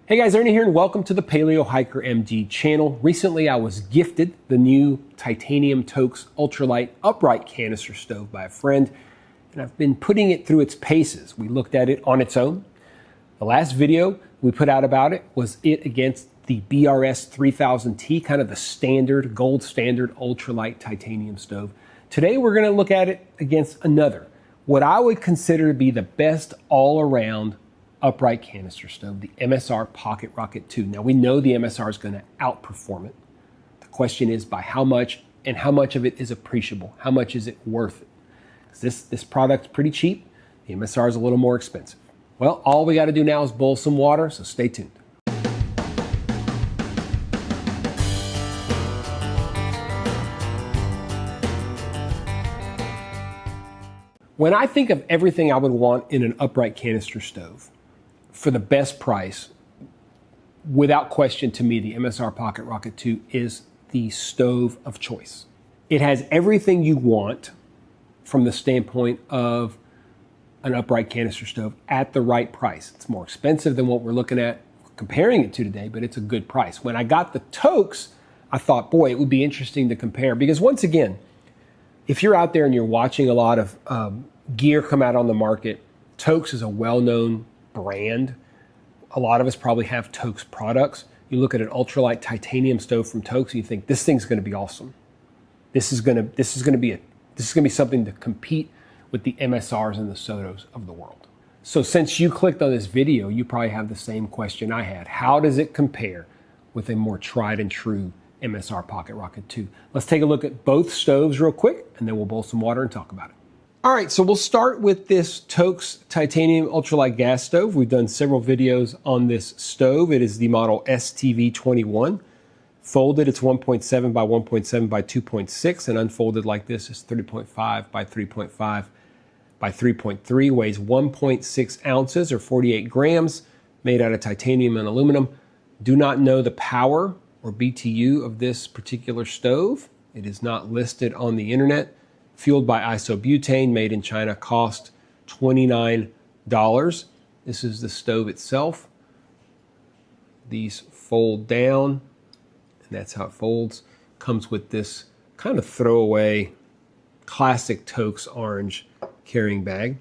Hey guys, Ernie here and welcome to the Paleo Hiker MD channel. Recently I was gifted the new titanium Toaks ultralight upright canister stove by a friend, and I've been putting it through its paces. We looked at it on its own. The last video we put out about it was it against the BRS 3000T, kind of the standard, gold standard ultralight titanium stove. Today we're going to look at it against another, what I would consider to be the best all-around upright canister stove, the MSR Pocket Rocket 2. Now we know the MSR is going to outperform it. The question is by how much, and how much of it is appreciable? How much is it worth it? This product's pretty cheap. The MSR is a little more expensive. Well, all we got to do now is boil some water, so stay tuned. When I think of everything I would want in an upright canister stove, for the best price, without question to me, the MSR Pocket Rocket 2 is the stove of choice. It has everything you want from the standpoint of an upright canister stove at the right price. It's more expensive than what we're looking at comparing it to today, but it's a good price. When I got the Toaks, I thought, boy, it would be interesting to compare, because once again, if you're out there and you're watching a lot of gear come out on the market, Toaks is a well-known brand. A lot of us probably have Toaks products. You look at an ultralight titanium stove from Toaks and you think this thing's going to be awesome. This is going to be something to compete with the MSRs and the Sotos of the world. So since you clicked on this video, you probably have the same question I had. How does it compare with a more tried and true MSR Pocket Rocket 2? Let's take a look at both stoves real quick and then we'll boil some water and talk about it. All right, so we'll start with this Toaks Titanium Ultralight Gas Stove. We've done several videos on this stove. It is the model STV21. Folded, it's 1.7 by 1.7 by 2.6, and unfolded like this is 3.5 by 3.5 by 3.3, weighs 1.6 ounces or 48 grams, made out of titanium and aluminum. Do not know the power or BTU of this particular stove. It is not listed on the internet. Fueled by isobutane, made in China, cost $29. This is the stove itself. These fold down, and that's how it folds. Comes with this kind of throwaway classic Toaks orange carrying bag.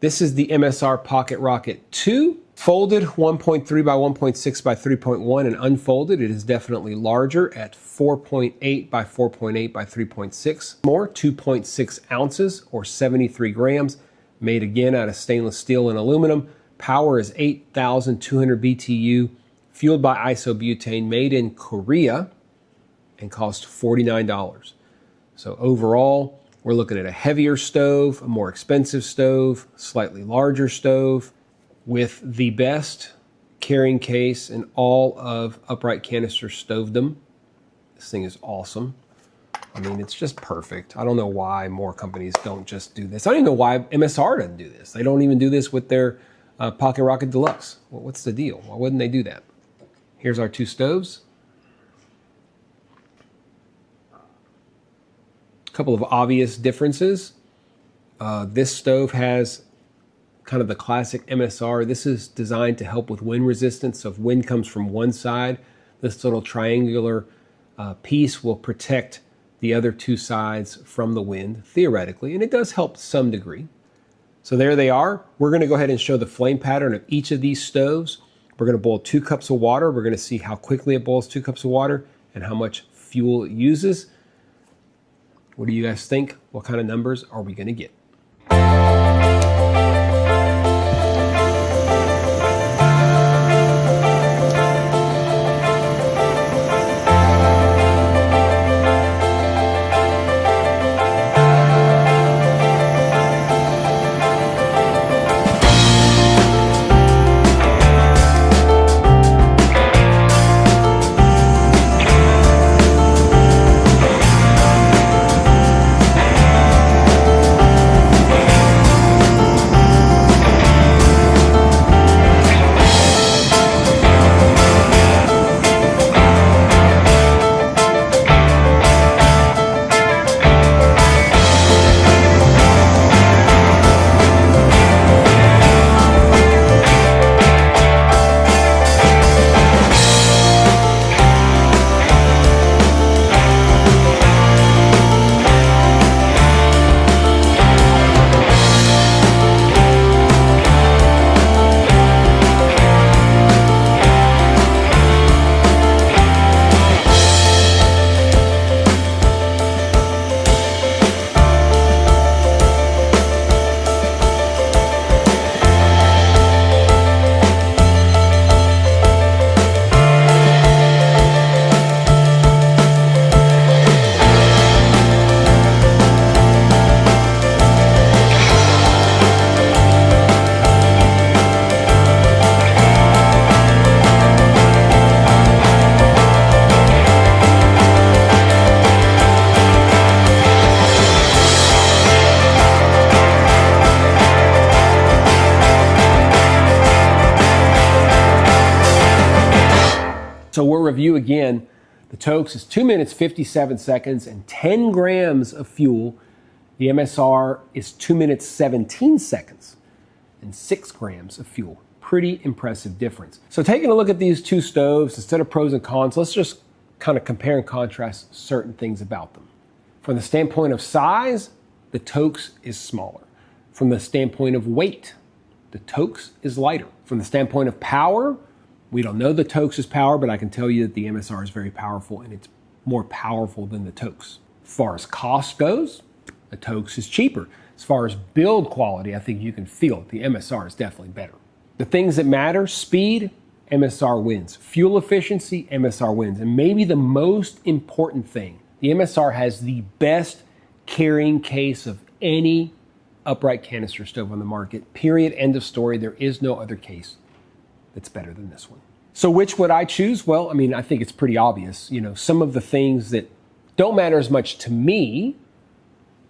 This is the MSR Pocket Rocket 2. Folded 1.3 by 1.6 by 3.1, and unfolded it is definitely larger at 4.8 by 4.8 by 3.6. More, 2.6 ounces or 73 grams, made again out of stainless steel and aluminum. Power is 8,200 BTU, fueled by isobutane, made in Korea, and cost $49. So overall, we're looking at a heavier stove, a more expensive stove, slightly larger stove, with the best carrying case in all of upright canister stovedom. This thing is awesome. I mean, it's just perfect. I don't know why more companies don't just do this. I don't even know why MSR doesn't do this. They don't even do this with their Pocket Rocket Deluxe. Well, what's the deal? Why wouldn't they do that? Here's our two stoves. A couple of obvious differences. This stove has kind of the classic MSR. This is designed to help with wind resistance. So if wind comes from one side, this little triangular piece will protect the other two sides from the wind, theoretically, and it does help to some degree. So there they are. We're going to go ahead and show the flame pattern of each of these stoves. We're going to boil 2 cups of water. We're going to see how quickly it boils 2 cups of water and how much fuel it uses. What do you guys think? What kind of numbers are we going to get? So we'll review again. The Toaks is 2 minutes, 57 seconds and 10 grams of fuel. The MSR is 2 minutes, 17 seconds and 6 grams of fuel. Pretty impressive difference. So taking a look at these two stoves, instead of pros and cons, let's just kind of compare and contrast certain things about them. From the standpoint of size, the Toaks is smaller. From the standpoint of weight, the Toaks is lighter. From the standpoint of power, we don't know the Toaks' power, but I can tell you that the MSR is very powerful, and it's more powerful than the Toaks. As far as cost goes, the Toaks is cheaper. As far as build quality, I think you can feel it. The MSR is definitely better. The things that matter, speed, MSR wins. Fuel efficiency, MSR wins. And maybe the most important thing, the MSR has the best carrying case of any upright canister stove on the market. Period. End of story. There is no other case that's better than this one. So which would I choose? Well, I mean, I think it's pretty obvious. You know, some of the things that don't matter as much to me,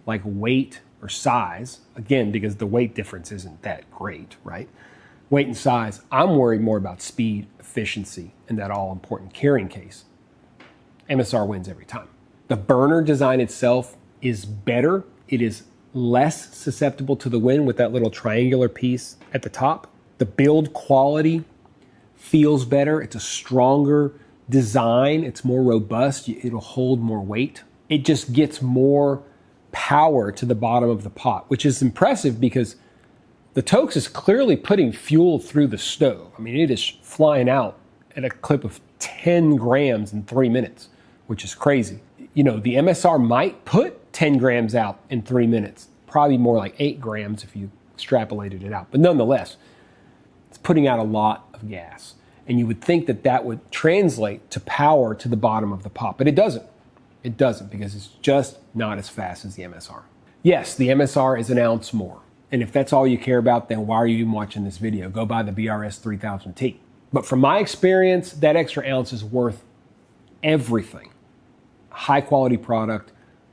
like weight or size, again, because the weight difference isn't that great, right? Weight and size, I'm worried more about speed, efficiency, and that all-important carrying case. MSR wins every time. The burner design itself is better. It is less susceptible to the wind with that little triangular piece at the top. The build quality feels better. It's a stronger design. It's more robust. It'll hold more weight. It just gets more power to the bottom of the pot, which is impressive because the Toaks is clearly putting fuel through the stove. I mean, it is flying out at a clip of 10 grams in 3 minutes, which is crazy. You know, the MSR might put 10 grams out in 3 minutes, probably more like 8 grams if you extrapolated it out. But nonetheless, it's putting out a lot of gas. And you would think that that would translate to power to the bottom of the pot, but it doesn't. It doesn't, because it's just not as fast as the MSR. Yes, the MSR is an ounce more. And if that's all you care about, then why are you even watching this video? Go buy the BRS 3000T. But from my experience, that extra ounce is worth everything. High quality product,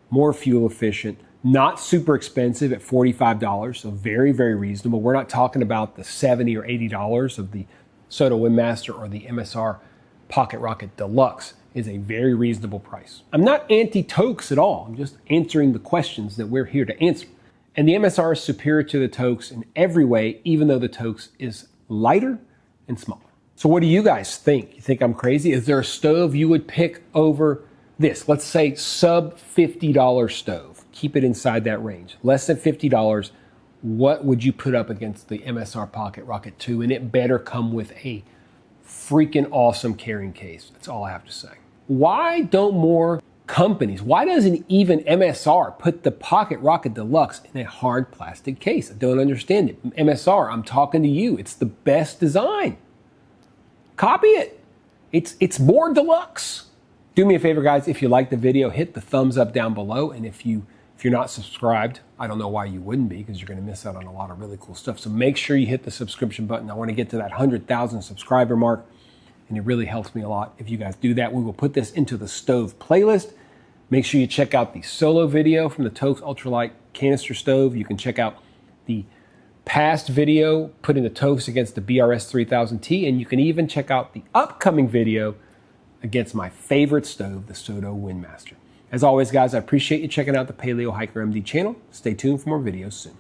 more fuel efficient, not super expensive at $45, so very, very reasonable. We're not talking about the $70 or $80 of the Soto Windmaster or the MSR Pocket Rocket Deluxe. Is a very reasonable price. I'm not anti-Toaks at all. I'm just answering the questions that we're here to answer. And the MSR is superior to the Toaks in every way, even though the Toaks is lighter and smaller. So what do you guys think? You think I'm crazy? Is there a stove you would pick over this? Let's say sub $50 stove. Keep it inside that range. Less than $50. What would you put up against the MSR Pocket Rocket 2? And it better come with a freaking awesome carrying case. That's all I have to say. Why don't more companies, why doesn't even MSR put the Pocket Rocket Deluxe in a hard plastic case? I don't understand it. MSR, I'm talking to you. It's the best design. Copy it. It's more deluxe. Do me a favor, guys. If you like the video, hit the thumbs up down below. And if you're not subscribed, I don't know why you wouldn't be, because you're going to miss out on a lot of really cool stuff. So make sure you hit the subscription button. I want to get to that 100,000 subscriber mark. And it really helps me a lot if you guys do that. We will put this into the stove playlist. Make sure you check out the solo video from the Toaks Ultralight Canister Stove. You can check out the past video putting the Toaks against the BRS 3000T, and you can even check out the upcoming video against my favorite stove, the Soto Windmaster. As always, guys, I appreciate you checking out the Paleo Hiker MD channel. Stay tuned for more videos soon.